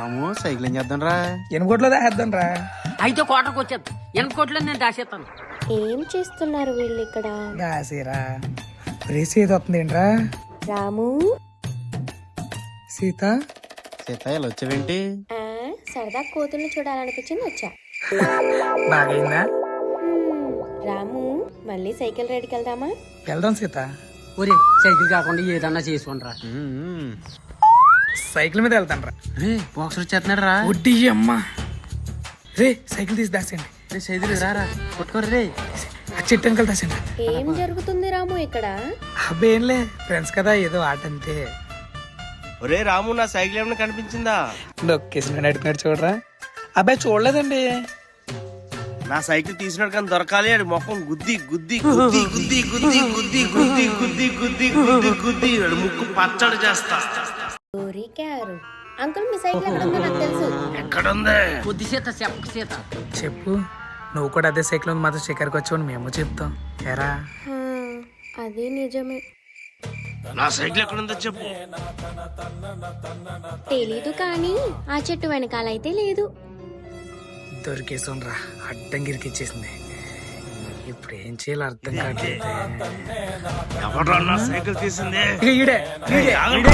రాము cycle ఏం చేద్దాం రా? ఎనుకోట్లో దాచేద్దాం రా. అయితే కోటకు వచ్చేది ఎనకోట్లో నేను దాచేస్తాను. ఏం చేస్తున్నారు వీళ్ళు ఇక్కడ? దాసిరా సీత వస్తుంది ఏంట్రా? రాము సీత సీతాయిలు వచ్చావేంటి? సరదా కోతుల్ని చూడాలనిపించింది వచ్చా. బాగైందా? రాము మళ్ళీ సైకిల్ రైడ్కి వెళ్దామా? వెళ్దాం సీత. ఒరే సైకిల్ కాకుండా ఏదన్నా చేసుకోనరా. సైకిల్ మీద వెళ్తాను రా. రే బాక్సర్ వచ్చేస్తున్నాడు రా. వడ్డీ అమ్మా. రే సైకిల్ తీసి దాసేయండి. రే సైకిల్ రారా కొట్టుకోరు రే. ఆ చెట్టు వెనకాల దాసేయండి. ఏం జరుగుతుంది రాము ఇక్కడ? అబ్బేంలే ఫ్రెండ్స్ కదా, ఏదో ఆట అంతే. ఒరే రాము, నా సైకిల్ ఏమైనా కనిపించిందా? లొకేషన్ అడుగుతున్నాడు చూడరా. అబ్బాయి చూడలేదండి. నా సైకిల్ తీసినాడు కానీ దొరకాలి. అది మొక్కం గుద్ది గుద్ది గుద్ది గుద్ది గుద్ది గుద్ది గుద్ది గుద్ది గుద్ది గుద్ది గుద్ది ముక్కు పచ్చడి చేస్తా. ఊరికారు అంకుల్, మీ సైకిల్ ఎక్కడ ఉందో నాకు తెలుసు. ఎక్కడుంది? కొద్ది సీత చెప్ప సీత. చెప్పు. నువ్వు కూడా అదే సైకిల్ ఉంది మాతో షికార్కి వచ్చావు, మేము చెప్తాం. ఎరా హా, అది నిజమే. నా సైకిల్ ఎక్కడుందో చెప్పు. తెలీదు కానీ ఆ చెట్టు వెనకాలైతే లేదు. దొరికేసాం రా. అడ్డం గిరికిచ్చేసింది. ఇప్పుడు ఏం చేయాలో అర్థం కావట్లేదు. ఎవడ్రా నా సైకిల్ తీసింది? ఈడే ఆగండి.